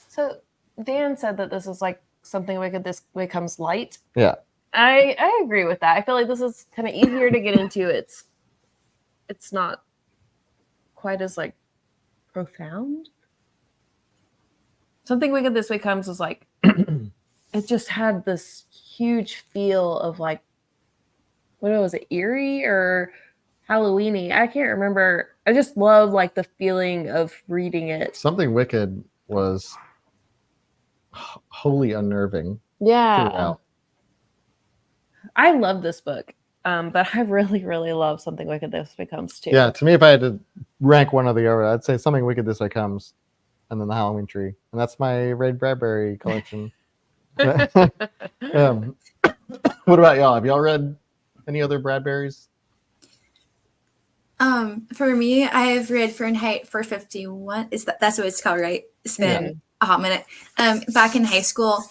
So Dan said that this is like Something Wicked This Way Comes light. Yeah. I agree with that. I feel like this is kind of easier to get into. It's not quite as like profound. Something Wicked This Way Comes is like it just had this huge feel of like, what was it, eerie or Halloweeny? I can't remember. I just love like the feeling of reading it. Something Wicked was wholly unnerving. Yeah. Throughout. I love this book. But I really, really love Something Wicked This Way Comes too. Yeah, to me, if I had to rank one or the other, I'd say Something Wicked This Way Comes, and then The Halloween Tree, and that's my Ray Bradbury collection. What about y'all? Have y'all read any other Bradburys? For me, I've read Fahrenheit 451. That's what it's called, right? It's been a hot minute. Back in high school.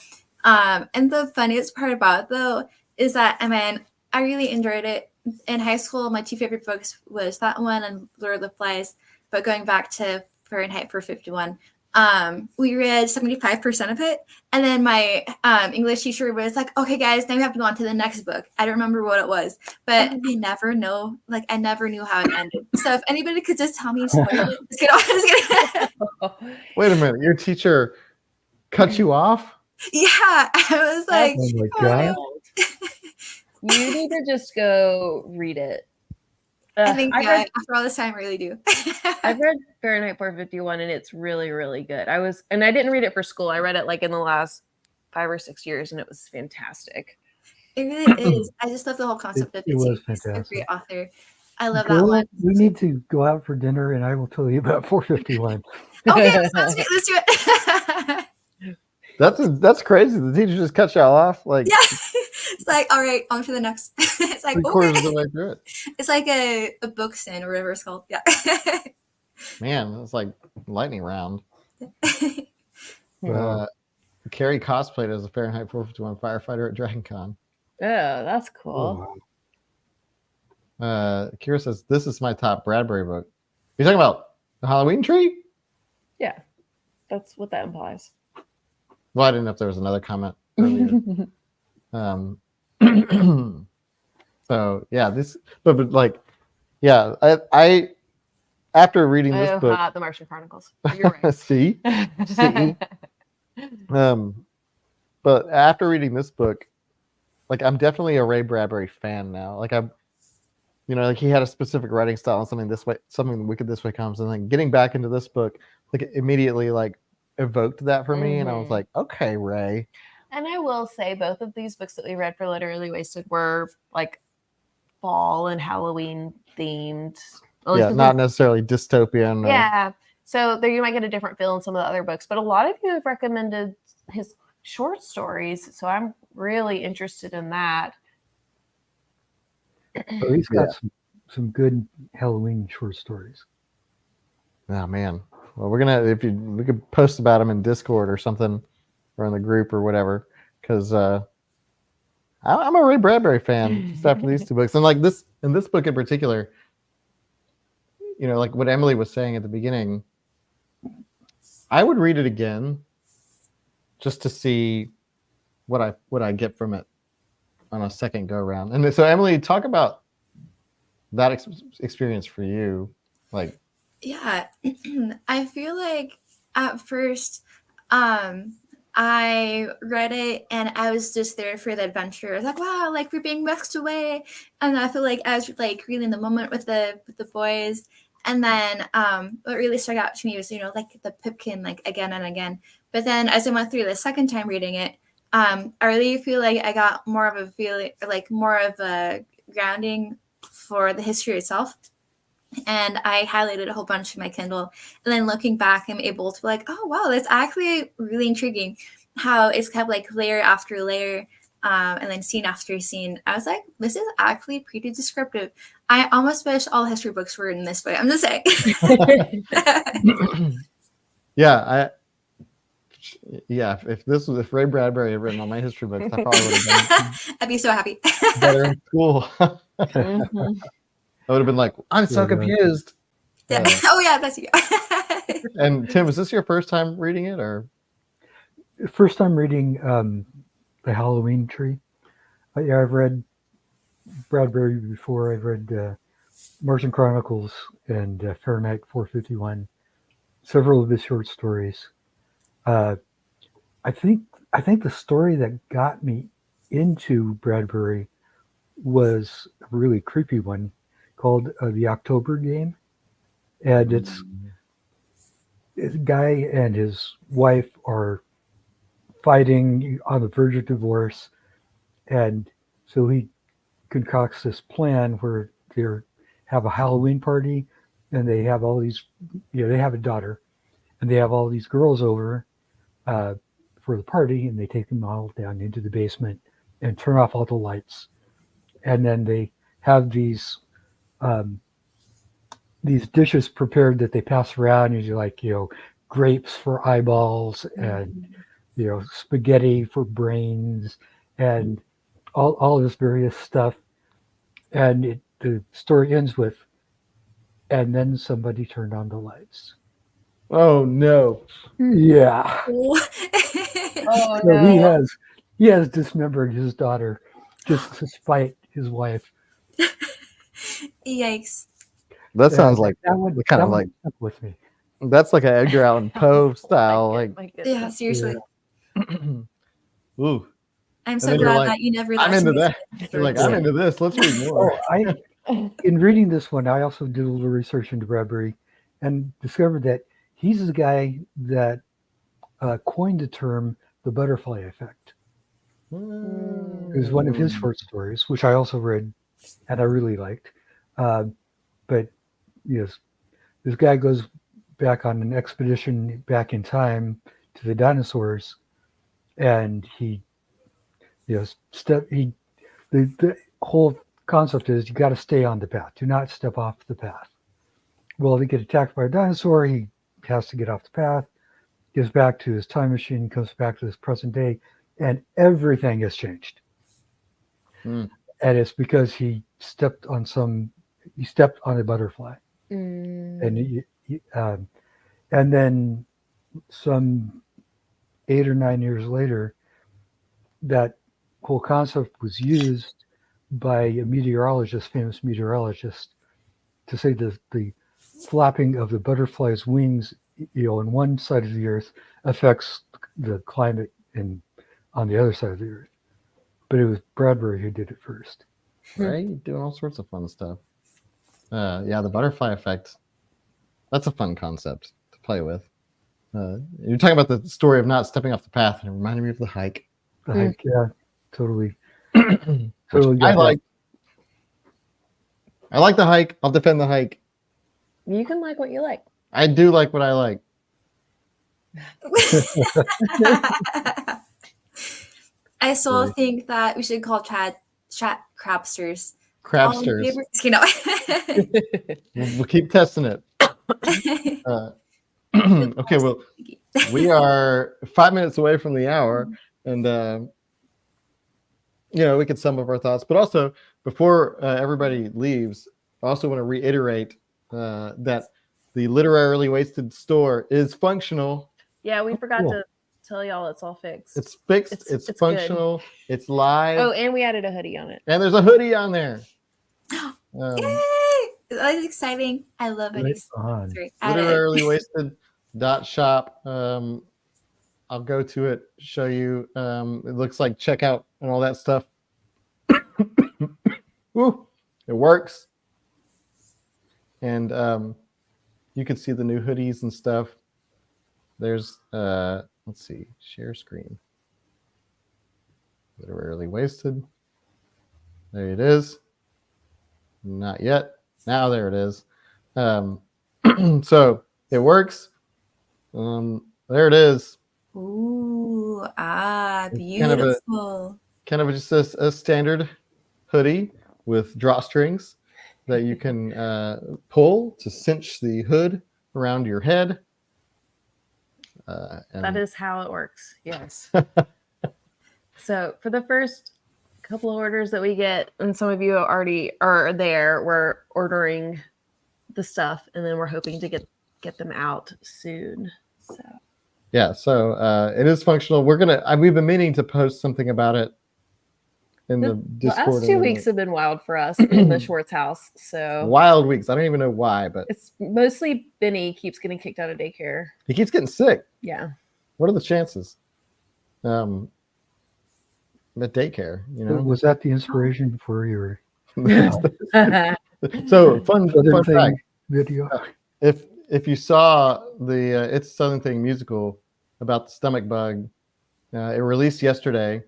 And the funniest part about it, though, is that I really enjoyed it. In high school, my two favorite books was that one and Lord of the Flies. But going back to Fahrenheit 451, we read 75% of it. And then my English teacher was like, okay, guys, now we have to go on to the next book. I don't remember what it was, but I never knew how it ended. So if anybody could just tell me, spoil it. Just kidding. Wait a minute, your teacher cut you off? Yeah, I was like, Oh my oh, God. no. You need to just go read it. I think read, after all this time, I really do. I've read Fahrenheit 451 and it's really, really good. I didn't read it for school. I read it like in the last 5 or 6 years and it was fantastic. It really is. I just love the whole concept of it. It was He's a fantastic. great author. I love Girl, that one. we need to go out for dinner, and I will tell you about 451. Okay, let's do it. That's crazy. The teacher just cut y'all off like Yeah. It's like, all right, on to the next. It's like, 3/4 of okay. the way through it. It's like a book sin or whatever it's called. Yeah. Man, it's like lightning round. Wow. Carrie cosplayed as a Fahrenheit 451 firefighter at DragonCon. Oh, that's Oh, cool. wow. Kira says, this is my top Bradbury book. You're talking about The Halloween Tree? Yeah, that's what that implies. Well, I didn't know if there was another comment earlier. So yeah, but like, yeah, I after reading this book, The Martian Chronicles. You're right. see, but after reading this book, like I'm definitely a Ray Bradbury fan now. Like I'm, like he had a specific writing style and Something Wicked This Way Comes, and then getting back into this book, like it immediately like evoked that for me, and I was like, okay, Ray. And I will say both of these books that we read for Literally Wasted were like fall and Halloween themed. Yeah, not necessarily dystopian. Yeah. So there you might get a different feel in some of the other books, but a lot of you have recommended his short stories, so I'm really interested in that. So he's got some good Halloween short stories. Oh man. Well, we could post about him in Discord or something, or in the group or whatever, because I'm a Ray Bradbury fan just after these two books, and like this book in particular, like what Emily was saying at the beginning, I would read it again just to see what I get from it on a second go around. And so Emily, talk about that experience for you, like. Yeah, I feel like at first I read it and I was just there for the adventure. I was like, wow, like we're being whisked away. And I feel like I was like really in the moment with the boys. And then what really stuck out to me was, like the Pipkin, like again and again. But then as I went through the second time reading it, I really feel like I got more of a feeling, like more of a grounding for the history itself. And I highlighted a whole bunch in my Kindle. And then looking back, I'm able to be like, oh, wow, that's actually really intriguing how it's kept like layer after layer and then scene after scene. I was like, this is actually pretty descriptive. I almost wish all history books were in this way. I'm just saying. Yeah, if Ray Bradbury had written all my history books, I probably would have been I'd be so happy. better in school. Mhm. I would have been like, I'm so confused. Oh yeah, that's you. And Tim, is this your first time reading it, or? First time reading The Halloween Tree. Yeah, I've read Bradbury before. I've read Martian Chronicles and Fahrenheit 451. Several of his short stories. I think the story that got me into Bradbury was a really creepy one called The October Game, and it's a guy and his wife are fighting on the verge of divorce, and so he concocts this plan where they have a Halloween party, and they have all these, they have a daughter, and they have all these girls over for the party, and they take them all down into the basement and turn off all the lights, and then they have these dishes prepared that they pass around, usually like grapes for eyeballs and spaghetti for brains and all this various stuff, and the story ends with, and then somebody turned on the lights. Oh no! Yeah. Oh So no! he has dismembered his daughter just to spite his wife. Yikes. That sounds like that one kind of one like stuck with me. that's like an Edgar Allan Poe style. Like, My Yeah, goodness. seriously. ooh, I'm so then you're glad like, that you never I'm let into me that. see You're like, I'm into this. Let's read more. In reading this one, I also did a little research into Bradbury and discovered that he's the guy that coined the term the butterfly effect. It was one of his short stories, which I also read and I really liked. But yes, this guy goes back on an expedition back in time to the dinosaurs, and the whole concept is you got to stay on the path. Do not step off the path. Well, they get attacked by a dinosaur. He has to get off the path. Goes back to his time machine. Comes back to his present day, and everything has changed. And it's because he stepped on a butterfly, and and then some 8 or 9 years later, that whole concept was used by a famous meteorologist, to say that the flapping of the butterfly's wings, on one side of the earth affects the climate on the other side of the earth. But it was Bradbury who did it first. Right? Doing all sorts of fun stuff. The butterfly effect. That's a fun concept to play with. You're talking about the story of not stepping off the path, and it reminded me of the hike. The hike, yeah, totally. I like the hike. I'll defend the hike. You can like what you like. I do like what I like. I still think that we should call chat crabsters. Crabsters. We'll keep testing it. Okay, well, we are 5 minutes away from the hour, and we could sum up our thoughts. But also, before everybody leaves, I also want to reiterate that the Literarily Wasted store is functional. Yeah, we forgot to tell y'all it's all fixed. It's fixed. It's functional. Good. It's live. Oh, and we added a hoodie on it. And there's a hoodie on there. Yay! That's exciting. I love hoodies. Literarylywasted.shop. I'll go to it, show you. It looks like checkout and all that stuff. Woo, it works. And you can see the new hoodies and stuff. There's let's see, share screen. Literally wasted. There it is. Not yet. Now there it is. So it works. There it is. Ooh, Kind beautiful. Kind of just a standard hoodie with drawstrings that you can pull to cinch the hood around your head. That is how it works. Yes. So for the first couple of orders that we get, and some of you already are there, we're ordering the stuff, and then we're hoping to get them out soon. So yeah, so it is functional. We've been meaning to post something about it in the the Discord. last 2 weeks have been wild for us in the Schwartz house. So wild weeks. I don't even know why, but it's mostly Benny keeps getting kicked out of daycare. he keeps getting sick. Yeah. What are the chances? At daycare, you know. Was that the inspiration for your So fun Southern fact. Thing video? If you saw the It's a Southern Thing musical about the stomach bug, it released yesterday,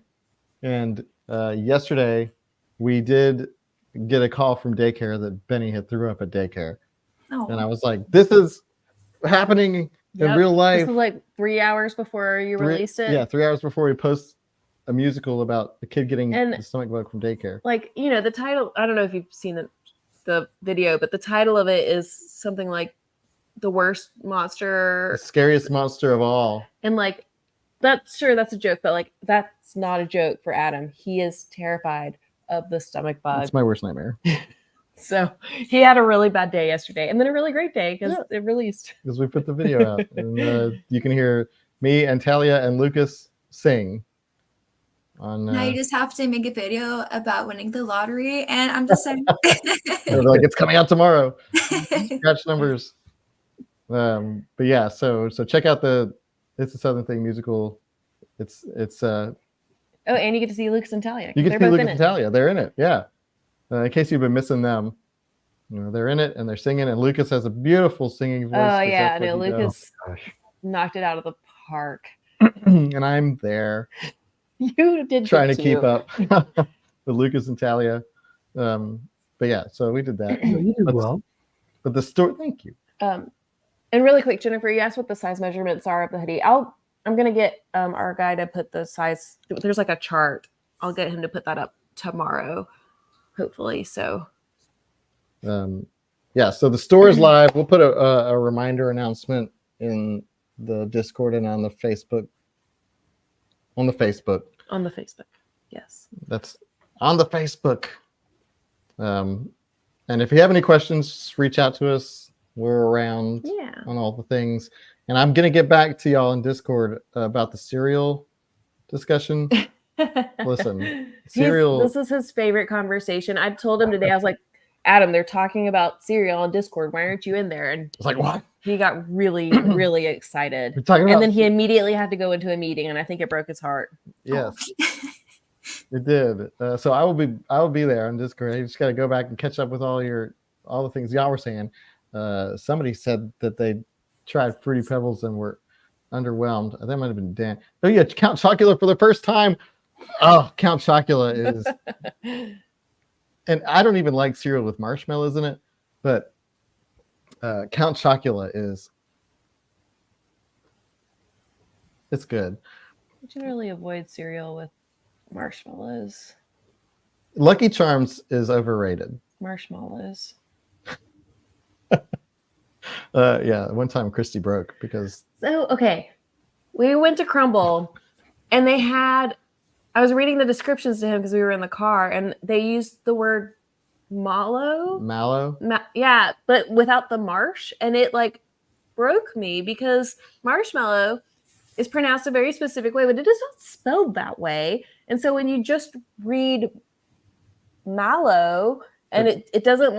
and yesterday we did get a call from daycare that Benny had threw up at daycare, and I was like, "This is happening in real life." This was like 3 hours before you released it. Yeah, 3 hours before we post a musical about a kid getting the stomach bug from daycare. Like, you know, the title, I don't know if you've seen the video, but the title of it is something like the worst monster, The scariest monster of all. and like that's a joke, but like that's not a joke for Adam. He is terrified of the stomach bug. That's my worst nightmare. So he had a really bad day yesterday, and then a really great day because it released. Because we put the video out, and you can hear me and Talia and Lucas sing. Now you just have to make a video about winning the lottery, and I'm just saying. they're like, it's coming out tomorrow. Scratch numbers. But yeah, so check out the It's a Southern Thing musical. It's Oh, and you get to see Lucas and Talia. you get They're to see both Lucas in and it. Talia. They're in it. Yeah. In case you've been missing them, you know, they're in it and they're singing. And Lucas has a beautiful singing voice. Oh 'cause yeah, that's what no, he does. Lucas Gosh. knocked it out of the park. And I'm there You did trying to good keep too. up with Lucas and Talia. But yeah, so we did that. So you did well. But the story, thank you. And really quick, Jennifer, you asked what the size measurements are of the hoodie. I'm gonna get our guy to put the size. There's like a chart. I'll get him to put that up tomorrow, hopefully. So Yeah, so the store is live. We'll put a reminder announcement in the Discord and on the Facebook. On the Facebook. Yes. That's on the Facebook. And if you have any questions, just reach out to us. We're around on all the things. And I'm going to get back to y'all in Discord about the cereal discussion. Listen, cereal. This is his favorite conversation. I told him today, I was like, Adam, they're talking about cereal on Discord. Why aren't you in there? And It's like, what? he got really, really excited. We're talking about And then he immediately had to go into a meeting, and I think it broke his heart. Yes, it did. So I will be there on Discord. You just got to go back and catch up with all the things y'all were saying. Somebody said that they tried Fruity Pebbles and were underwhelmed. That might have been Dan. Oh yeah, Count Chocula for the first time. Oh, Count Chocula is. And I don't even like cereal with marshmallows in it, but Count Chocula it's good. I generally avoid cereal with marshmallows. Lucky Charms is overrated. Marshmallows. Yeah, one time Christy broke because So, okay. We went to Crumble, and they had, I was reading the descriptions to him because we were in the car, and they used the word mallow. Yeah, but without the marsh, and it like broke me because marshmallow is pronounced a very specific way, but it is not spelled that way. And so when you just read mallow and it doesn't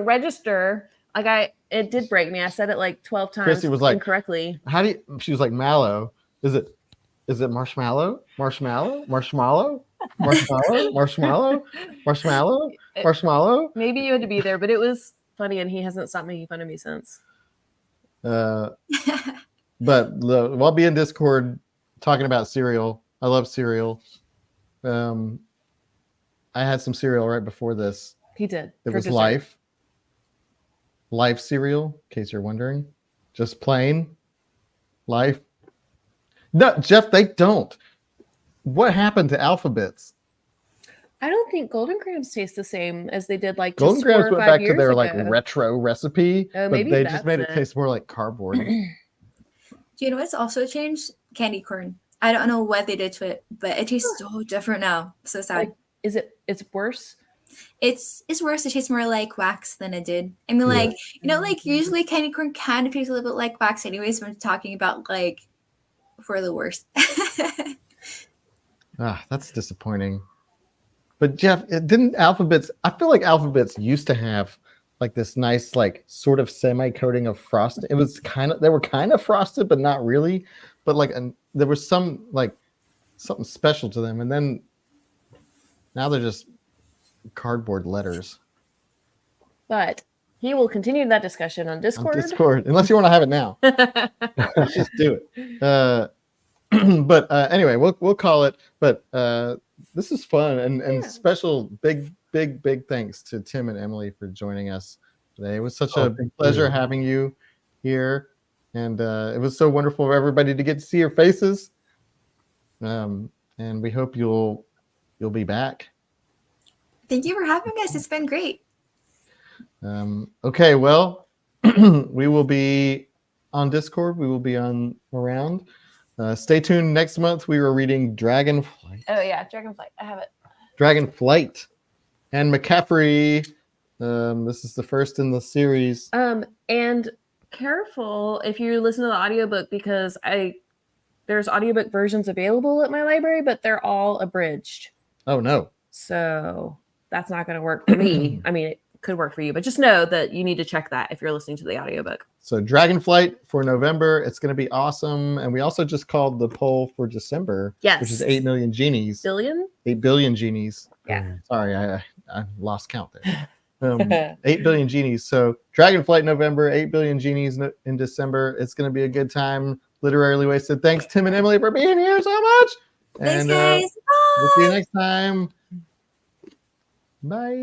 register, it did break me. I said it like 12 times Christy was like, incorrectly. She was like, mallow. Is it marshmallow? Marshmallow? Marshmallow? Marshmallow? Marshmallow? Marshmallow? Marshmallow? Maybe you had to be there, but it was funny, and he hasn't stopped making fun of me since. But we'll be in Discord talking about cereal. I love cereal. I had some cereal right before this. He did. It for was dessert. Life cereal, in case you're wondering. Just plain Life. No, Jeff, they don't. What happened to Alphabets? I don't think Golden Grams taste the same as they did like Golden just Grams 4 or went 5 back to years their ago. like retro recipe, Oh, but maybe they just made it that's it. taste more like cardboard. Do you know what's also changed? Candy corn. I don't know what they did to it, but it tastes so different now. So sad. Like, it's worse? It's worse. It tastes more like wax than it did. I mean, like, you know, like usually candy corn kind of tastes a little bit like wax anyways when we're talking about like for the worst. That's disappointing. But Jeff, didn't Alphabets, I feel like Alphabets used to have like this nice, like sort of semi-coating of frosting. It was they were kind of frosted, but not really. But like, there was some like something special to them. And then now they're just cardboard letters. But he will continue that discussion on Discord. Unless you want to have it now. Just do it. But anyway, we'll call it. But this is fun and special big thanks to Tim and Emily for joining us today. It was such a pleasure having you here, and it was so wonderful for everybody to get to see your faces. And we hope you'll be back. Thank you for having us. It's been great. Okay, well, we will be on Discord. We will be around. Stay tuned. Next month, we were reading Dragonflight. Oh, yeah, Dragonflight. I have it. Dragonflight and McCaffrey. This is the first in the series. And careful if you listen to the audiobook because there's audiobook versions available at my library, but they're all abridged. Oh, no. So that's not going to work for me. I mean, it could work for you, but just know that you need to check that if you're listening to the audiobook. So Dragonflight for November. It's going to be awesome. And we also just called the poll for December, which is 8 million genies. 8 billion genies. Yeah. Sorry, I lost count there. 8 billion genies. So Dragonflight November, 8 billion genies in December. It's going to be a good time. Literally wasted. Thanks, Tim and Emily, for being here so much. Thanks, And guys. we'll see you next time. Bye.